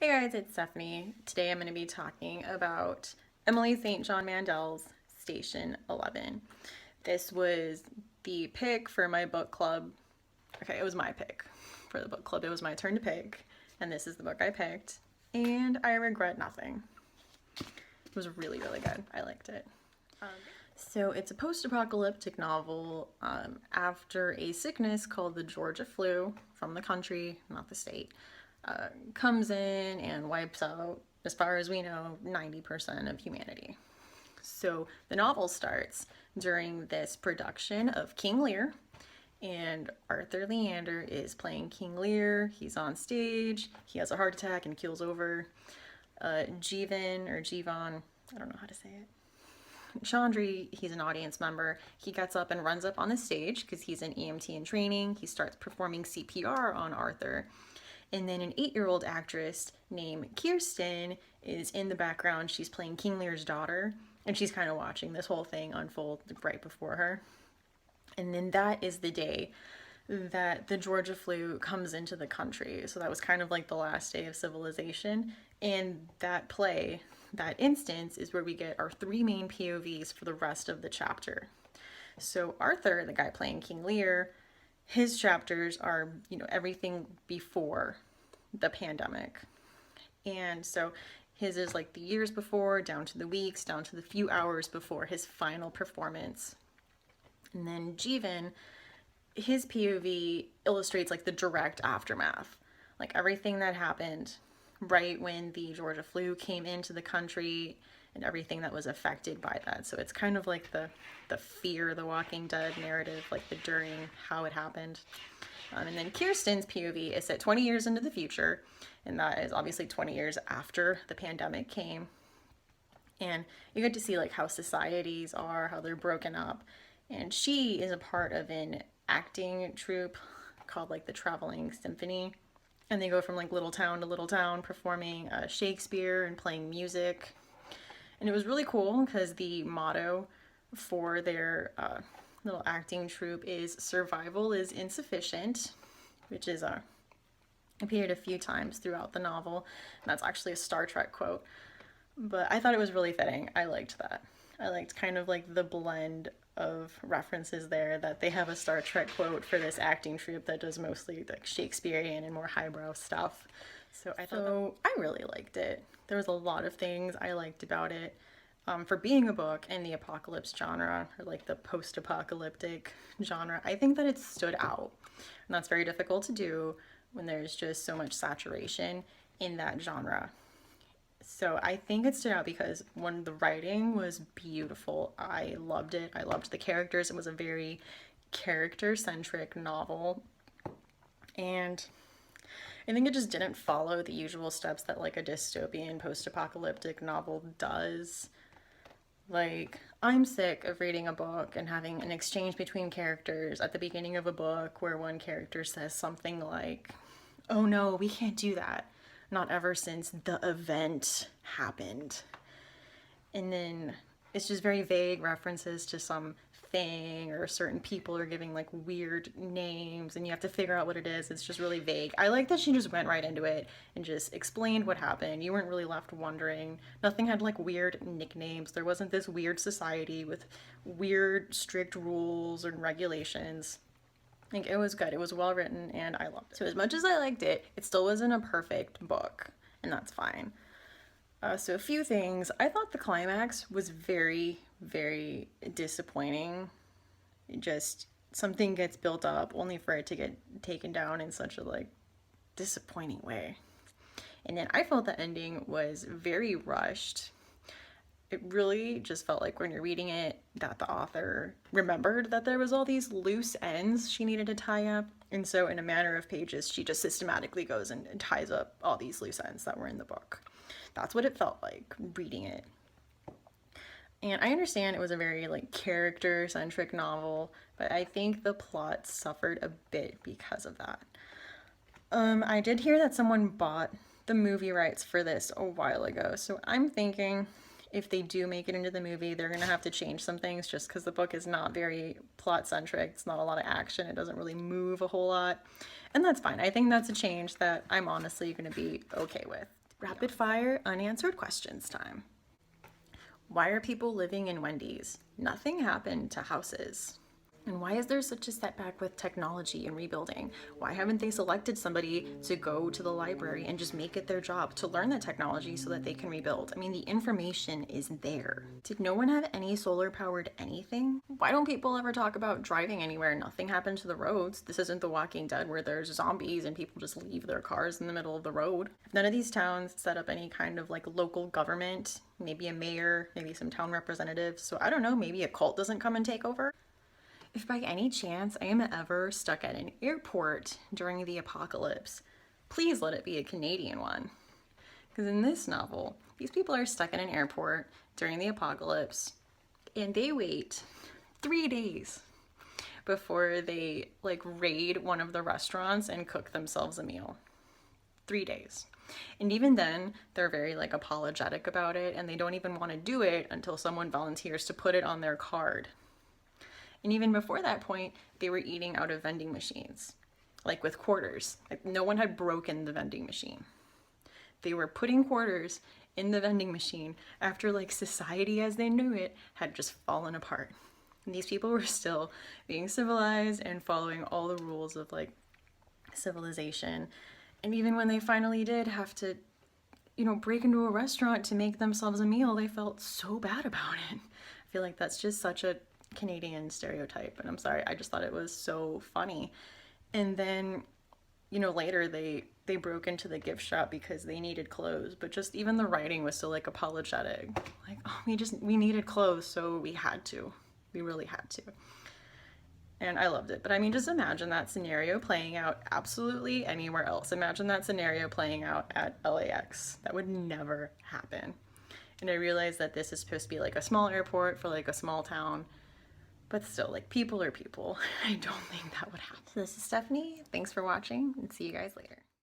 Hey guys, it's Stephanie. Today I'm going to be talking about Emily St. John Mandel's Station 11. This was the pick for my book club. Okay, it was my pick for the book club. It was my turn to pick, and this is the book I picked, and I regret nothing. It was really, really good. I liked it. So it's a post-apocalyptic novel after a sickness called the Georgia flu from the country, not the state, comes in and wipes out, as far as we know, 90% of humanity. So the novel starts during this production of King Lear, and Arthur Leander is playing King Lear. He's on stage, he has a heart attack and keels over. Jeevan, I don't know how to say it. Chandri, he's an audience member. He gets up and runs up on the stage because he's an EMT in training. He starts performing CPR on Arthur. And then an 8-year-old actress named Kirsten is in the background. She's playing King Lear's daughter, and she's kind of watching this whole thing unfold right before her. And then that is the day that the Georgia flu comes into the country. So that was kind of like the last day of civilization. And that play, that instance, is where we get our 3 main POVs for the rest of the chapter. So Arthur, the guy playing King Lear, his chapters are, everything before the pandemic. And so his is like the years before, down to the weeks, down to the few hours before his final performance. And then Jeevan, his POV illustrates like the direct aftermath, like everything that happened right when the Georgia flu came into the country and everything that was affected by that. So it's kind of like the Fear the Walking Dead narrative, like the during, how it happened. And then Kirsten's POV is set 20 years into the future, and that is obviously 20 years after the pandemic came. And you get to see like how societies are, how they're broken up. And she is a part of an acting troupe called like the Traveling Symphony. And they go from like little town to little town performing Shakespeare and playing music. And it was really cool because the motto for their little acting troupe is "survival is insufficient," which is appeared a few times throughout the novel. And that's actually a Star Trek quote. But I thought it was really fitting. I liked that. I liked kind of like the blend of references there, that they have a Star Trek quote for this acting troupe that does mostly like Shakespearean and more highbrow stuff. So I really liked it. There was a lot of things I liked about it. For being a book in the apocalypse genre, or like the post-apocalyptic genre, I think that it stood out. And that's very difficult to do when there's just so much saturation in that genre. So I think it stood out because when the writing was beautiful, I loved it. I loved the characters. It was a very character-centric novel. And I think it just didn't follow the usual steps that like a dystopian post-apocalyptic novel does. Like, I'm sick of reading a book and having an exchange between characters at the beginning of a book where one character says something like, "Oh no, we can't do that. Not ever since the event happened." And then it's just very vague references to some thing, or certain people are giving like weird names and you have to figure out what it is. It's just really vague. I like that she just went right into it and just explained what happened. You weren't really left wondering. Nothing had like weird nicknames. There wasn't this weird society with weird strict rules and regulations. Like, it was good. It was well written and I loved it. So as much as I liked it, it still wasn't a perfect book, and that's fine. So a few things. I thought the climax was very, very disappointing. Just something gets built up only for it to get taken down in such a like disappointing way. And then I felt the ending was very rushed. It really just felt like when you're reading it that the author remembered that there was all these loose ends she needed to tie up. And so in a matter of pages, she just systematically goes and ties up all these loose ends that were in the book. That's what it felt like reading it. And I understand it was a very like character-centric novel, but I think the plot suffered a bit because of that. I did hear that someone bought the movie rights for this a while ago, so I'm thinking if they do make it into the movie, they're gonna have to change some things just because the book is not very plot-centric. It's not a lot of action. It doesn't really move a whole lot. And that's fine. I think that's a change that I'm honestly gonna be okay with. Rapid fire unanswered questions time. Why are people living in Wendy's? Nothing happened to houses. And why is there such a setback with technology and rebuilding? Why haven't they selected somebody to go to the library and just make it their job to learn the technology so that they can rebuild? I mean, the information is there. Did no one have any solar powered anything? Why don't people ever talk about driving anywhere? Nothing happened to the roads. This isn't The Walking Dead where there's zombies and people just leave their cars in the middle of the road. None of these towns set up any kind of like local government, maybe a mayor, maybe some town representatives. So I don't know, maybe a cult doesn't come and take over. If by any chance I am ever stuck at an airport during the apocalypse, please let it be a Canadian one. Because in this novel, these people are stuck in an airport during the apocalypse and they wait 3 days before they like raid one of the restaurants and cook themselves a meal. 3 days. And even then, they're very like apologetic about it and they don't even want to do it until someone volunteers to put it on their card. And even before that point, they were eating out of vending machines, like with quarters. Like no one had broken the vending machine. They were putting quarters in the vending machine after like society as they knew it had just fallen apart. And these people were still being civilized and following all the rules of like civilization. And even when they finally did have to, break into a restaurant to make themselves a meal, they felt so bad about it. I feel like that's just such a Canadian stereotype, and I'm sorry, I just thought it was so funny. And then later they broke into the gift shop because they needed clothes, but just even the writing was still like apologetic, like, oh, we needed clothes, so we really had to. And I loved it. But I mean, just imagine that scenario playing out absolutely anywhere else. Imagine that scenario playing out at LAX. That would never happen. And I realized that this is supposed to be like a small airport for like a small town. But still, like, people are people. I don't think that would happen. So this is Stephanie. Thanks for watching, and see you guys later.